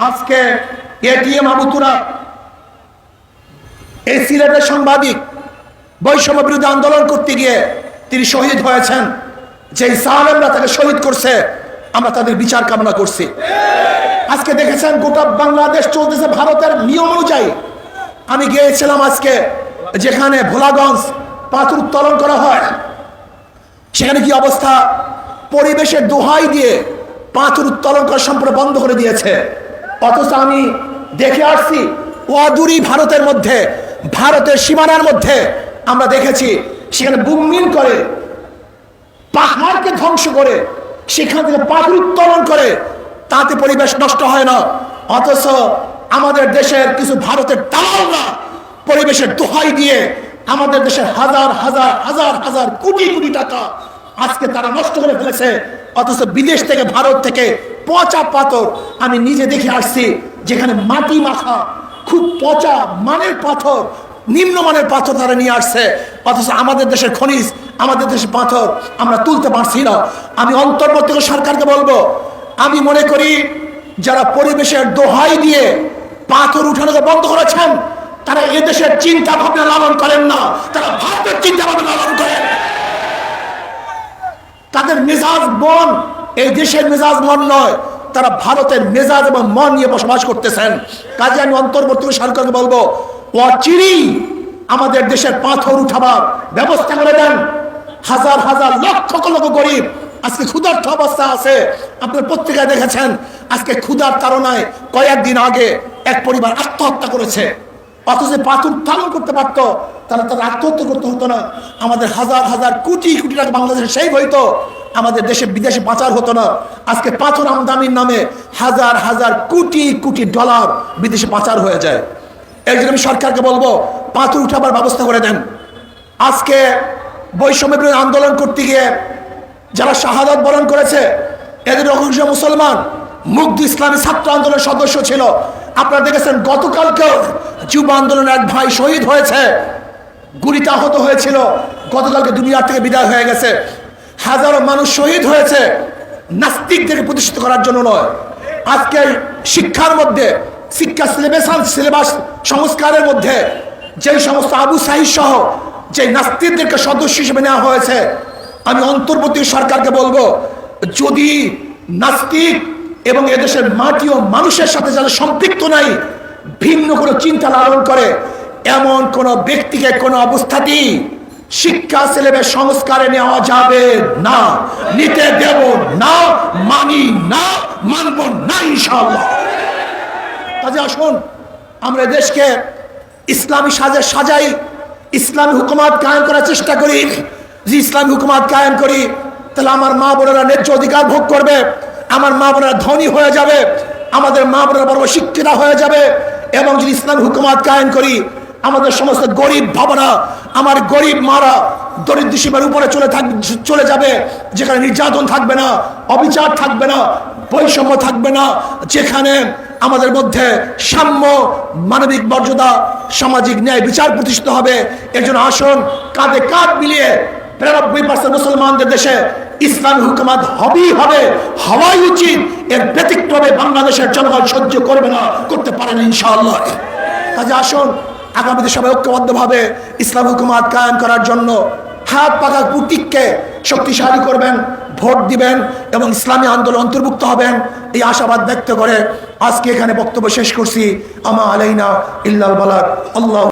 আজকে এটিএম আবু তুরাব এই সিলেটের সাংবাদিক বৈষম্য বিরোধী আন্দোলন করতে গিয়ে তিনি শহীদ হয়েছেন। যে জালেমরা তাকে শহীদ করছে, আমরা তাদের বিচার কামনা করছি। আজকে দেখেছেন গোটা বাংলাদেশ চলতেছে ভারতের নিয়ম অনুযায়ী। আমি গিয়েছিলাম আজকে যেখানে ভোলাগঞ্জ পাথর উত্তোলন করা হয়, সেখানে কি অবস্থা, পরিবেশের দোহাই দিয়ে পাথর উত্তোলন করা সম্পূর্ণ বন্ধ করে দিয়েছে। অথচ আমি দেখে আসছি অদূরই ভারতের মধ্যে, ভারতের সীমানার মধ্যে আমরা দেখেছি সেখানে বুমমিন করে, পাহাড়কে ধ্বংস করে সেখান থেকে পাথর উত্তোলন করে, তাতে পরিবেশ নষ্ট হয় না। অথচ আমাদের দেশের কিছু ভারতের দালালরা পরিবেশের দোহাই দিয়ে আমাদের দেশের হাজার হাজার হাজার হাজার কোটি কোটি টাকা আজকে তারা নষ্ট করে ফেলেছে। অথচ বিদেশ থেকে, ভারত থেকে পচা পাথর আমি নিজে দেখে আসছি, যেখানে মাটি মাখা খুব পচা মানের পাথর, নিম্নমানের পাথর তারা নিয়ে আসছে। অথচ আমাদের দেশের খনিজ, আমাদের দেশের পাথর আমরা তুলতে পারছি না। আমি অন্তর্বর্তী সরকারকে বলবো, আমি মনে করি যারা পরিবেশের দোহাই দিয়ে পাথর উঠানোকে বন্ধ করেছেন, তারা এদেশের চিন্তা ভাবনা লালন করেন না, তারা ভারতের চিন্তা ভাবনা লালন করেন। তাদের মেজাজ মন এই দেশের মেজাজ মন নয়, তারা ভারতের মেজাজ এবং মন নিয়ে বসবাস করতেছেন। কাজে আমি অন্তর্বর্তী সরকারকে বলবো, অচিরেই আমাদের দেশের পাথর উঠাবার ব্যবস্থা করে দেন। হাজার হাজার লক্ষ লক্ষ গরিব আজকে ক্ষুধার্ত অবস্থা আছে। আপনার পত্রিকায় দেখেছেন আজকে ক্ষুধার তাড়নায় কয়েকদিন আগে এক পরিবার আত্মহত্যা করেছে। অথচ পাথর উত্তোলন করতে পারত, তাহলে তারা আত্মহত্যা করতে হতো না। আমাদের হাজার হাজার কোটি কোটি টাকা বাংলাদেশে সেই হইতো, আমাদের দেশে বিদেশে পাচার হতো না। আজকে পাথর আমদানির নামে হাজার হাজার কোটি কোটি ডলার বিদেশে পাচার হয়ে যায়। এই জন্য আমি সরকারকে বলবো, পাথর উঠাবার ব্যবস্থা করে দেন। আজকে বৈষম্য বিরোধী আন্দোলন করতে গিয়ে যারা শাহাদাত বরণ করেছে, এদের অংশ মুসলমান, মুগ্ধ ইসলামী ছাত্র আন্দোলনের সদস্য ছিল। আপনারা দেখেছেন গতকালকেও যুব আন্দোলনের এক ভাই শহীদ হয়েছে, গুলিতে আহত হয়েছিল, গতকালকে দুনিয়ার থেকে বিদায় হয়ে গেছে। হাজারো মানুষ শহীদ হয়েছে নাস্তিকদেরকে প্রতিষ্ঠিত করার জন্য নয়। আজকে শিক্ষার মধ্যে, শিক্ষা সিলেবাস সংস্কারের মধ্যে যে সমস্ত আবু সাহিদ সহ যে নাস্তিকদেরকে সদস্য হিসেবে নেওয়া হয়েছে, আমি অন্তর্বর্তী সরকারকে বলবো, যদি নাস্তিক এবং এদেশের মাটি ও মানুষের সাথে যারা সম্পৃক্ত নাই, ভিন্ন কোনো চিন্তা লালন করে, এমন কোন ব্যক্তিকে কোনো অবস্থাতেই শিক্ষা সিলেবাস সংস্কারে নেওয়া যাবে না, নিতে দেব না, মানি না, মানব না ইনশাআল্লাহ। কাজে আসুন আমরা দেশকে ইসলামী সাজাই, ইসলামী হুকুমত কায়েম করার চেষ্টা করি। যে ইসলামী হুকুমত কায়েম করি, তাহলে আমার মা বোনেরা ন্যায্য অধিকার ভোগ করবে, আমার মা বোনেরা ধনী হয়ে যাবে, আমাদের মা বোনেরা বড় শিক্ষিতা হয়ে যাবে। এবং যদি ইসলামী হুকুমত কায়েম করি, আমাদের সমস্ত গরিব ভাবনা, আমার গরিব মারা দরিদ্র সীমার উপরে চলে যাবে, যেখানে নির্যাতন থাকবে না, অবিচার থাকবে না, বৈষম্য থাকবে না, যেখানে আমাদের মধ্যে সাম্য, মানবিক মর্যাদা, সামাজিক ন্যায় বিচার প্রতিষ্ঠিত হবে। এর জন্য আসুন কাঁধে কাঁধ মিলিয়ে 93% মুসলমানদের দেশে ইসলামী হুকুমত হবেই হবে, হওয়াই উচিত। এর ব্যতিক্রমে বাংলাদেশের জনগণ সহ্য করবে না, করতে পারে না ইনশাআল্লাহ। কাজে আসুন আগামীতে সবাই ঐক্যবদ্ধভাবে ইসলাম হুকুমত কায়েম করার জন্য হাত পাকা প্রতীককে শক্তিশালী করবেন, ভোট দিবেন এবং ইসলামী আন্দোলন অন্তর্ভুক্ত হবেন, এই আশাবাদ ব্যক্ত করে আজকে এখানে বক্তব্য শেষ করছি। আমা আলাইনা ইল্লাল বালাগ। আল্লাহ।